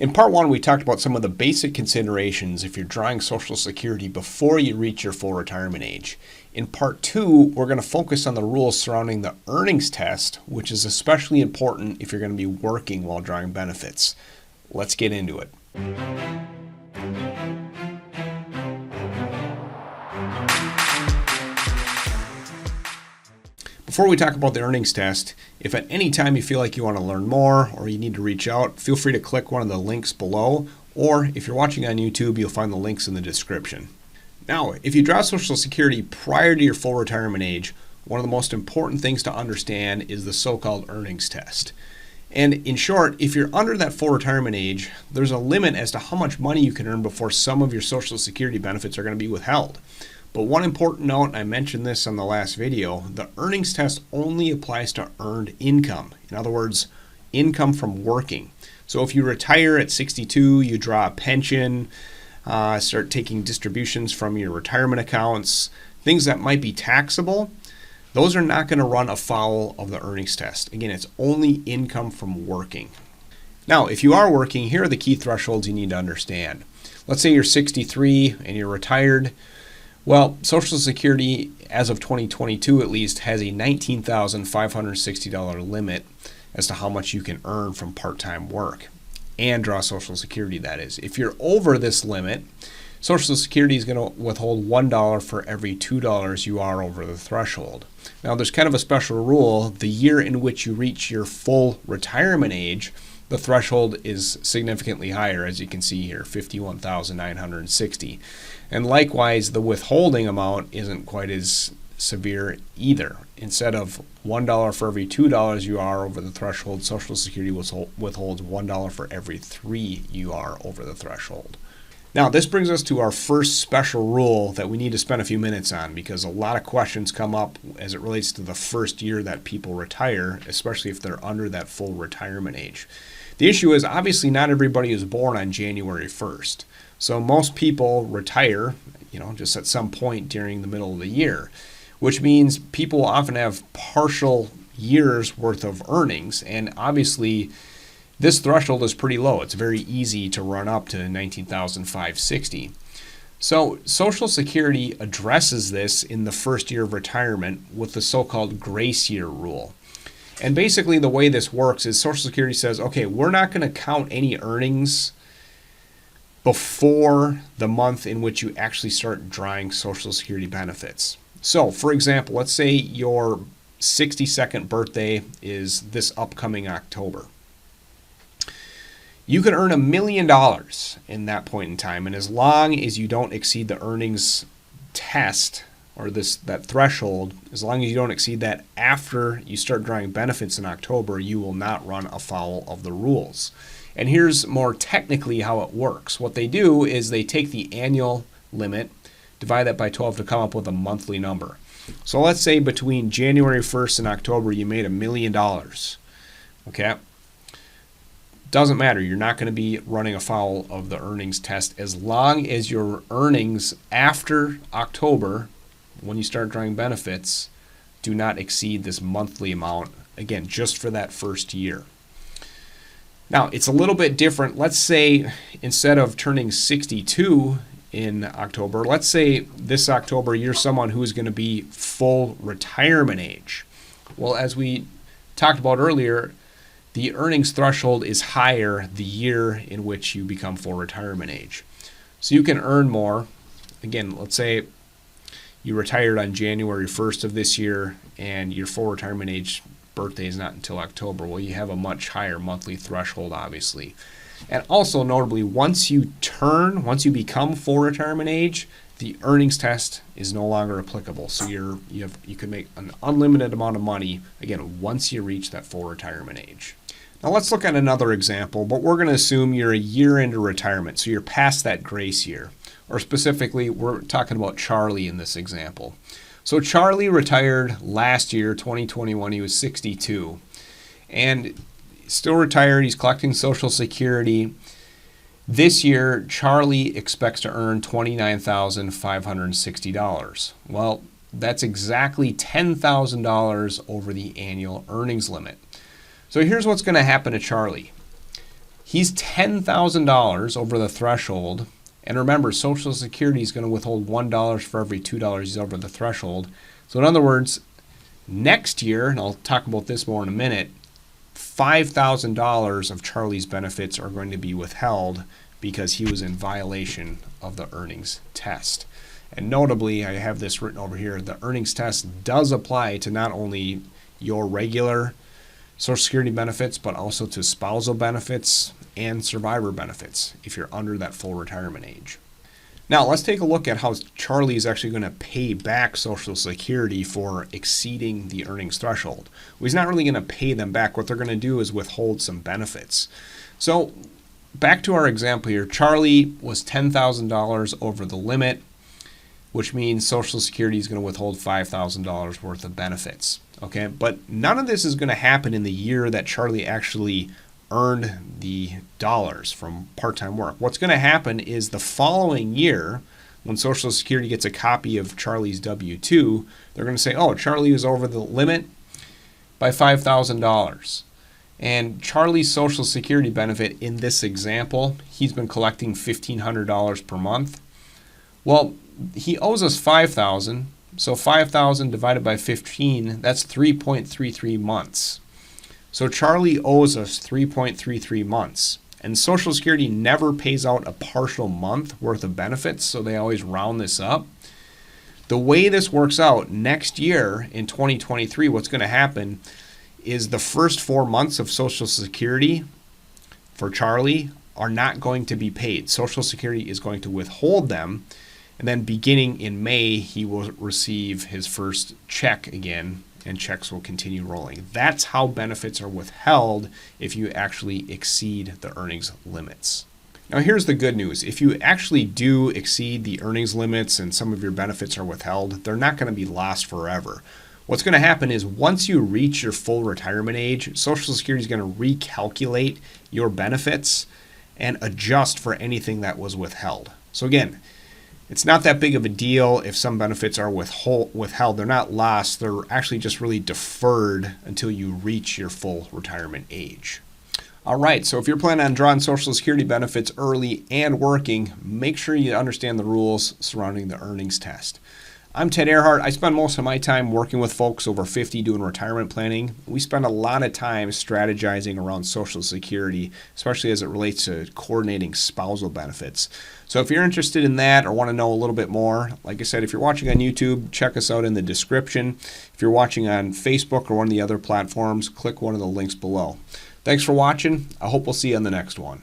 In part one, we talked about some of the basic considerations if you're drawing Social Security before you reach your full retirement age. In part two, we're going to focus on the rules surrounding the earnings test, which is especially important if you're going to be working while drawing benefits. Let's get into it. Before we talk about the earnings test, if at any time you feel like you want to learn more or you need to reach out, feel free to click one of the links below, or if you're watching on YouTube, you'll find the links in the description. Now, if you draw Social Security prior to your full retirement age, one of the most important things to understand is the so-called earnings test. And in short, if you're under that full retirement age, there's a limit as to how much money you can earn before some of your Social Security benefits are going to be withheld. But one important note, and I mentioned this on the last video, the earnings test only applies to earned income. In other words, income from working. So if you retire at 62, you draw a pension, start taking distributions from your retirement accounts, things that might be taxable, those are not going to run afoul of the earnings test. Again, it's only income from working. Now, if you are working, here are the key thresholds you need to understand. Let's say you're 63 and you're retired. Well, Social Security, as of 2022 at least, has a $19,560 limit as to how much you can earn from part-time work and draw Social Security, that is. If you're over this limit, Social Security is going to withhold $1 for every $2 you are over the threshold. Now, there's kind of a special rule. The year in which you reach your full retirement age, the threshold is significantly higher, as you can see here, $51,960. And likewise, the withholding amount isn't quite as severe either. Instead of $1 for every $2 you are over the threshold, Social Security withholds $1 for every $3 you are over the threshold. Now, this brings us to our first special rule that we need to spend a few minutes on, because a lot of questions come up as it relates to the first year that people retire, especially if they're under that full retirement age. The issue is, obviously, not everybody is born on January 1st. So most people retire, just at some point during the middle of the year, which means people often have partial years worth of earnings. And obviously, this threshold is pretty low. It's very easy to run up to $19,560. So Social Security addresses this in the first year of retirement with the so-called grace year rule. And basically the way this works is Social Security says, okay, we're not going to count any earnings before the month in which you actually start drawing Social Security benefits. So, for example, let's say your 62nd birthday is this upcoming October. You can earn $1 million in that point in time, and as long as you don't exceed the earnings test or that threshold, as long as you don't exceed that after you start drawing benefits in October, you will not run afoul of the rules. And here's more technically how it works. What they do is they take the annual limit, divide that by 12 to come up with a monthly number. So let's say between January 1st and October you made $1 million. Okay? Doesn't matter. You're not going to be running afoul of the earnings test as long as your earnings after October, when you start drawing benefits, do not exceed this monthly amount, again, just for that first year. Now, it's a little bit different. Let's say instead of turning 62 in October, let's say this October you're someone who is going to be full retirement age. Well, as we talked about earlier, the earnings threshold is higher the year in which you become full retirement age. So you can earn more. Again, let's say you retired on January 1st of this year and your full retirement age birthday is not until October. Well, you have a much higher monthly threshold, obviously. And also notably, once you become full retirement age, the earnings test is no longer applicable. So you can make an unlimited amount of money, again, once you reach that full retirement age. Now let's look at another example, but we're going to assume you're a year into retirement, so you're past that grace year. Or specifically, we're talking about Charlie in this example. So Charlie retired last year, 2021. He was 62. And still retired. He's collecting Social Security. This year, Charlie expects to earn $29,560. Well, that's exactly $10,000 over the annual earnings limit. So here's what's going to happen to Charlie. He's $10,000 over the threshold. And remember, Social Security is going to withhold $1 for every $2 he's over the threshold. So in other words, next year, and I'll talk about this more in a minute, $5,000 of Charlie's benefits are going to be withheld because he was in violation of the earnings test. And notably, I have this written over here, the earnings test does apply to not only your regular Social Security benefits, but also to spousal benefits and survivor benefits if you're under that full retirement age. Now, let's take a look at how Charlie is actually going to pay back Social Security for exceeding the earnings threshold. Well, he's not really going to pay them back. What they're going to do is withhold some benefits. So back to our example here. Charlie was $10,000 over the limit, which means Social Security is going to withhold $5,000 worth of benefits. Okay, but none of this is going to happen in the year that Charlie actually earned the dollars from part-time work. What's going to happen is the following year, when Social Security gets a copy of Charlie's W-2, they're going to say, oh, Charlie was over the limit by $5,000. And Charlie's Social Security benefit in this example, he's been collecting $1,500 per month. Well, he owes us $5,000, so 5,000 divided by 15, that's 3.33 months. So Charlie owes us 3.33 months. And Social Security never pays out a partial month worth of benefits, so they always round this up. The way this works out, next year in 2023, what's going to happen is the first 4 months of Social Security for Charlie are not going to be paid. Social Security is going to withhold them. And then beginning in May, he will receive his first check again, and checks will continue rolling. That's how benefits are withheld if you actually exceed the earnings limits. Now here's the good news. If you actually do exceed the earnings limits and some of your benefits are withheld, they're not going to be lost forever. What's going to happen is once you reach your full retirement age, Social Security is going to recalculate your benefits and adjust for anything that was withheld. So again, it's not that big of a deal if some benefits are withheld. They're not lost. They're actually just really deferred until you reach your full retirement age. All right, so if you're planning on drawing Social Security benefits early and working, make sure you understand the rules surrounding the earnings test. I'm Ted Erhart. I spend most of my time working with folks over 50 doing retirement planning. We spend a lot of time strategizing around Social Security, especially as it relates to coordinating spousal benefits. So if you're interested in that or want to know a little bit more, like I said, if you're watching on YouTube, check us out in the description. If you're watching on Facebook or one of the other platforms, click one of the links below. Thanks for watching. I hope we'll see you on the next one.